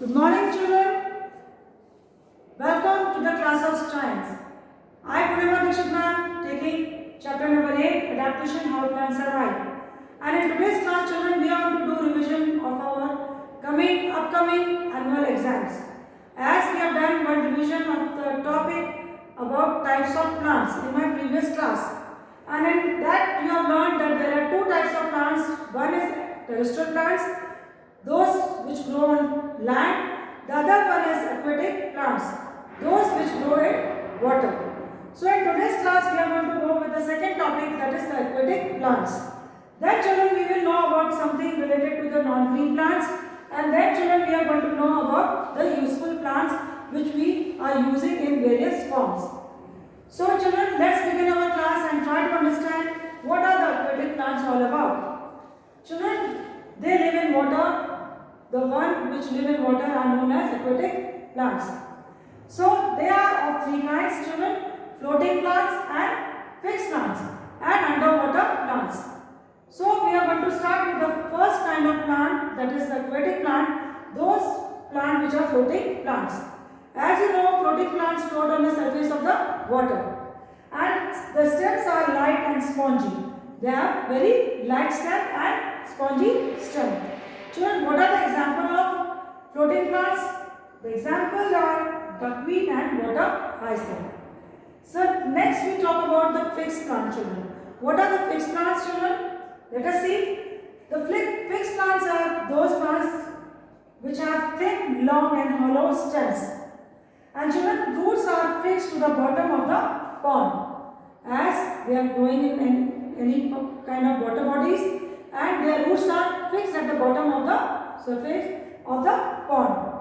Good morning, children. Welcome to the class of science. I, Purnima Dikshit ma'am, taking chapter number 8, Adaptation, How Plants Survive. And in today's class, children, we are going to do revision of our upcoming annual exams. As we have done one revision of the topic about types of plants in my previous class. And in that, you have learned that there are two types of plants. One is terrestrial plants, those which grow on land. The other one is aquatic plants, those which grow in water. So in today's class we are going to go with the second topic, that is the aquatic plants. Then children we will know about something related to the non-green plants, and then children we are going to know about the useful plants which we are using in various forms. So children, let's begin our class and try to understand what are the aquatic plants all about. Children, they live in water. The one which live in water are known as aquatic plants. So they are of three kinds, children: floating plants and fixed plants and underwater plants. So we are going to start with the first kind of plant, that is the aquatic plant, those plants which are floating plants. As you know, floating plants float on the surface of the water, and the stems are light and spongy. They have very light stem and spongy stem. Children, what are the examples of floating plants? The examples are duckweed and water hyacinth. So next we talk about the fixed plant, children. What are the fixed plants, children? Let us see. The fixed plants are those plants which have thin, long and hollow stems. And children, roots are fixed to the bottom of the pond as they are growing in any kind of water bodies, and their roots are fixed at the bottom of the surface of the pond.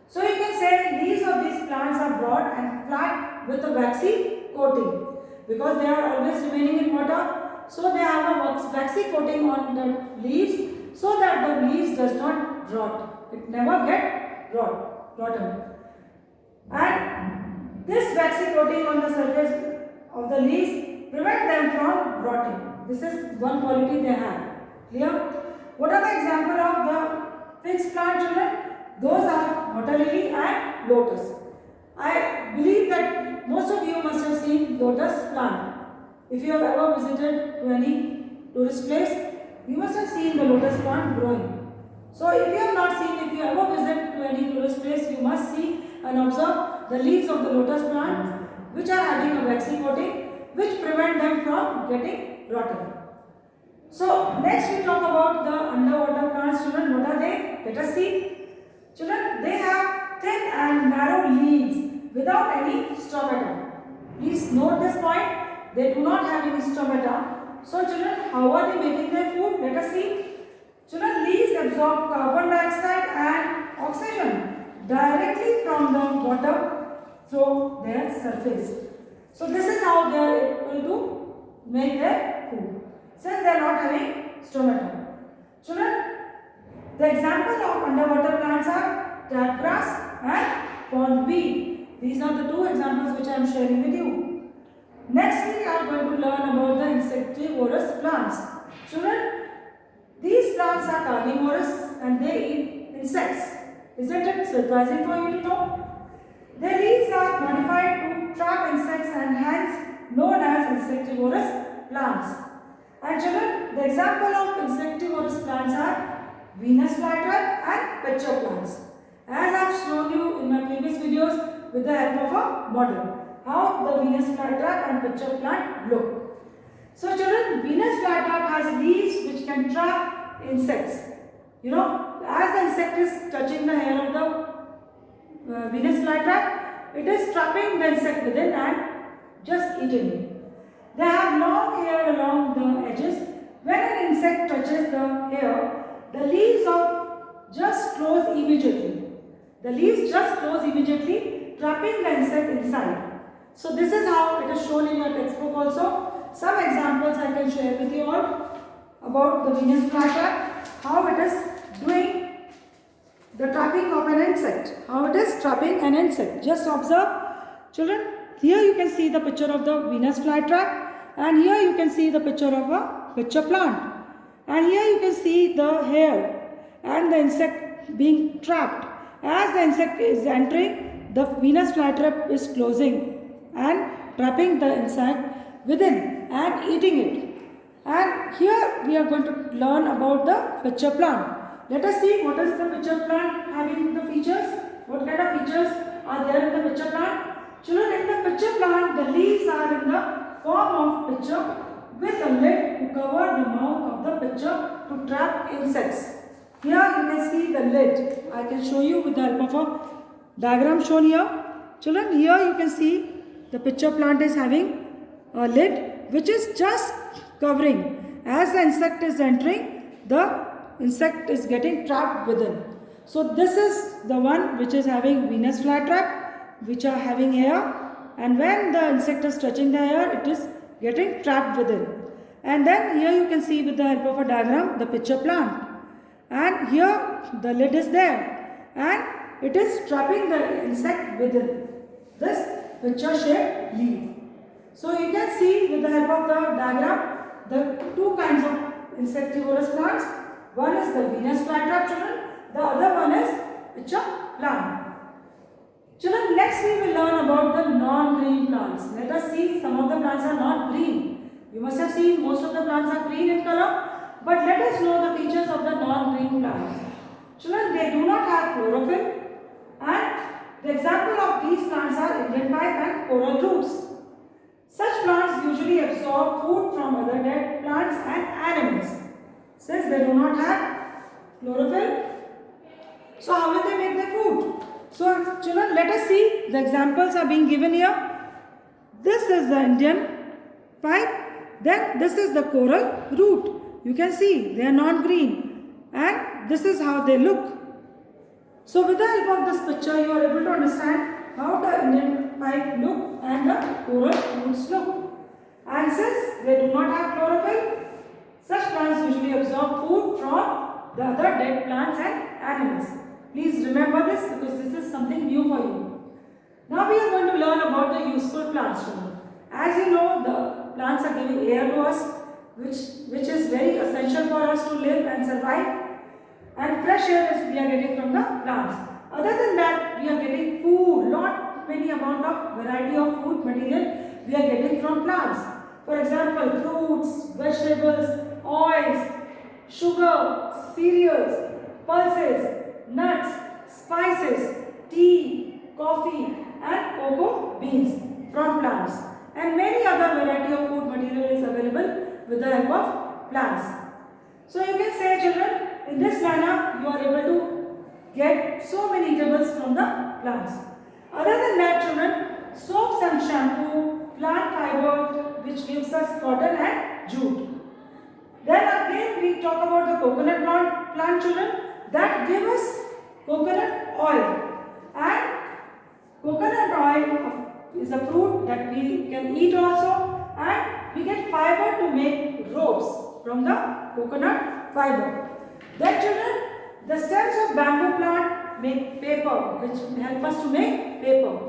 So you can say leaves of these plants are broad and flat with a waxy coating, because they are always remaining in water. So they have a waxy coating on the leaves so that the leaves does not rot. It never get rotten. And this waxy coating on the surface of the leaves prevent them from rotting. This is one quality they have. Clear? What are the example of the fixed plant, children? Those are water lily and lotus. I believe that most of you must have seen lotus plant. If you have ever visited to any tourist place, you must have seen the lotus plant growing. So if you have not seen, if you ever visit to any tourist place, you must see and observe the leaves of the lotus plant which are having a waxy coating which prevent them from getting rotten. So next we talk about the underwater plants, children. What are they? Let us see. Children, they have thin and narrow leaves without any stomata. Please note this point. They do not have any stomata. So children, how are they making their food? Let us see. Children, leaves absorb carbon dioxide and oxygen directly from the water through their surface. So this is how they are able to make their food, since they are not having stomata. Children, the example of underwater plants are tap grass and pondweed. These are the two examples which I am sharing with you. Next we are going to learn about the insectivorous plants. Children, these plants are carnivorous and they eat insects. Isn't it surprising for you to know? Their leaves are modified to trap insects and hence known as insectivorous plants. And children, the example of insectivorous plants are Venus flytrap and pitcher plants. As I have shown you in my previous videos with the help of a model, how the Venus flytrap and pitcher plant look. So children, Venus flytrap has leaves which can trap insects. You know, as the insect is touching the hair of the Venus flytrap, it is trapping the insect within and just eating it. They have long hair along the edges. When an insect touches the hair, the leaves just close immediately. The leaves just close immediately, trapping the insect inside. So this is how it is shown in your textbook also. Some examples I can share with you all about the Venus flytrap, how it is doing the trapping of an insect. How it is trapping an insect. Just observe, children. Here you can see the picture of the Venus flytrap, and here you can see the picture of a pitcher plant. And here you can see the hair and the insect being trapped. As the insect is entering, the Venus flytrap is closing and trapping the insect within and eating it. And here we are going to learn about the pitcher plant. Let us see what is the pitcher plant having the features. What kind of features are there in the pitcher plant? Children, in the pitcher plant, the leaves are in the form of pitcher with a lid to cover the mouth of the pitcher to trap insects. Here you can see the lid. I can show you with the help of a diagram shown here. Children, here you can see the pitcher plant is having a lid which is just covering. As the insect is entering, the insect is getting trapped within. So this is the one which is having Venus flytrap, which are having air, and when the insect is touching the air, it is getting trapped within. And then here you can see with the help of a diagram the pitcher plant. And here the lid is there and it is trapping the insect within this pitcher shaped leaf. So you can see with the help of the diagram the two kinds of insectivorous plants. One is the Venus flytrap, children. The other one is pitcher plant. Children, next we will learn about the non-green plants. Let us see, some of the plants are not green. You must have seen most of the plants are green in color. But let us know the features of the non-green plants. Children, they do not have chlorophyll, and the example of these plants are Indian pipe and coral roots. Such plants usually absorb food from other dead plants and animals. Since they do not have chlorophyll, so how will they make their food? So children, let us see, the examples are being given here. This is the Indian pipe, then this is the coral root. You can see they are non-green and this is how they look. So with the help of this picture you are able to understand how the Indian pipe look and the coral roots look. And since they do not have chlorophyll, such plants usually absorb food from the other dead plants and animals. Please remember this because this is something new for you. Now we are going to learn about the useful plants. As you know, the plants are giving air to us, which is very essential for us to live and survive, and fresh air is we are getting from the plants. Other than that, we are getting food, not many amount of variety of food material we are getting from plants. For example, fruits, vegetables, oils, sugar, cereals, pulses, nuts, spices, tea, coffee and cocoa beans from plants, and many other variety of food material is available with the help of plants. So you can say, children, in this manner you are able to get so many eatables from the plants. Other than that, children, soaps and shampoo, plant fiber which gives us cotton and jute. Then again we talk about the coconut plant, children, that give us coconut oil. And coconut oil is a fruit that we can eat also, and we get fiber to make ropes from the coconut fiber. Then children, the stems of bamboo plant make paper, which help us to make paper.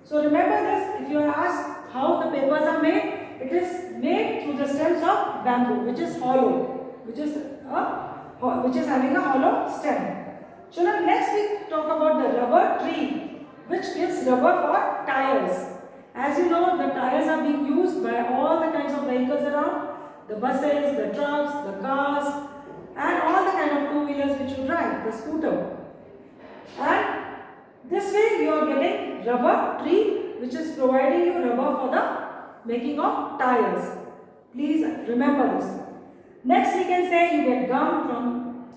So remember this, if you are asked how the papers are made, it is made through the stems of bamboo, which is hollow, which is having a hollow stem. Children, next we talk about the rubber tree, which gives rubber for tires. As you know, the tires are being used by all the kinds of vehicles around, the buses, the trucks, the cars, and all the kind of two-wheelers which you drive, the scooter. And this way you are getting rubber tree, which is providing you rubber for the making of tires. Please remember this. Next we can say you get gum from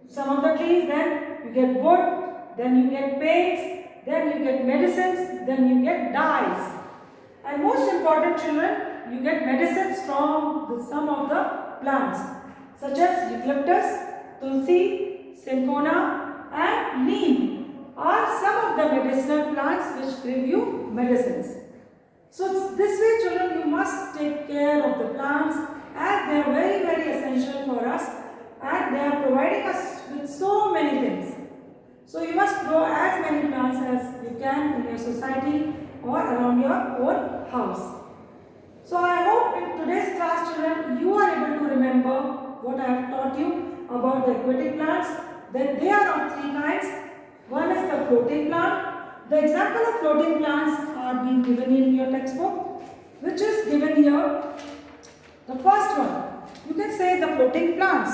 some of the trees, then you get wood, then you get paints, then you get medicines, then you get dyes. And most important, children, you get medicines from some of the plants such as eucalyptus, tulsi, cinchona and neem are some of the medicinal plants which give you medicines. So this way, children, you must take care of the plants as they are very, very essential for us and they are providing us with so many things. So you must grow as many plants as you can in your society or around your own house. So I hope in today's class, children, you are able to remember what I have taught you about the aquatic plants. That they are of three kinds: One is the floating plant. The example of floating plants are being given in your textbook, which is given here. The first one, you can say the floating plants.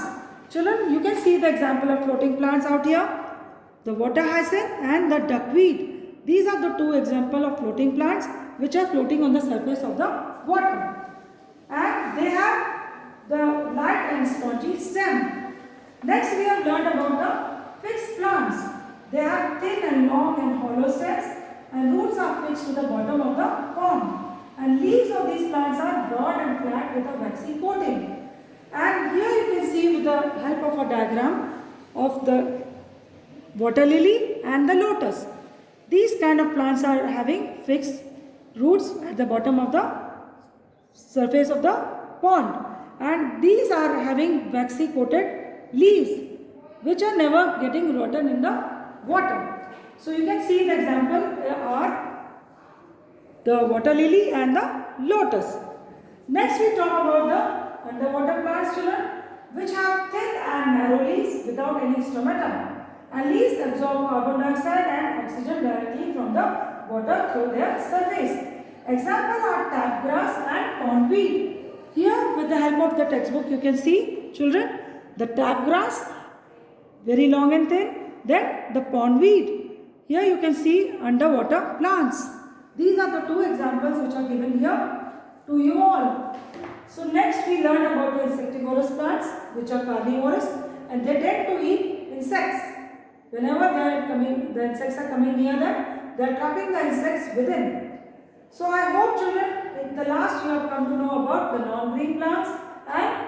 Children, you can see the example of floating plants out here. The water hyacinth and the duckweed. These are the two examples of floating plants which are floating on the surface of the water. And they have the light and spongy stem. Next we have learned about the fixed plants. They have thin and long and hollow stems and roots are fixed to the bottom of the pond. And leaves of these plants are broad and flat with a waxy coating. And here you can see with the help of a diagram of the water lily and the lotus. These kind of plants are having fixed roots at the bottom of the surface of the pond, and these are having waxy coated leaves which are never getting rotten in the water. So you can see the example are the water lily and the lotus. Next we talk about the underwater plants, children, which have thin and narrow leaves without any stomata. And leaves absorb carbon dioxide and oxygen directly from the water through their surface. Examples are tap grass and pondweed. Here with the help of the textbook you can see, children, the tap grass, very long and thin, then the pondweed. Here you can see underwater plants. These are the two examples which are given here to you all. So next we learned about the insectivorous plants which are carnivorous and they tend to eat insects. Whenever the insects are coming near them, they are trapping the insects within. So I hope, children, in the last you have come to know about the non-green plants and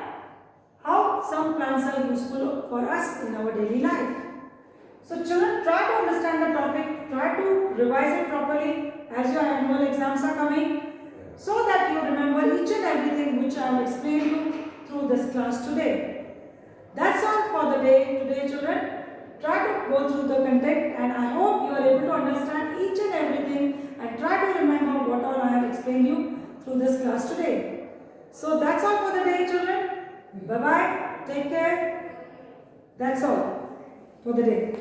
how some plants are useful for us in our daily life. So children, try to understand the topic, try to revise it properly as your annual exams are coming, so that you remember each and everything which I have explained you through this class today. That's all for the day today, children. Try to go through the content and I hope you are able to understand each and everything and try to remember what all I have explained you through this class today. So that's all for the day, children. Bye-bye. Take care. That's all for the day.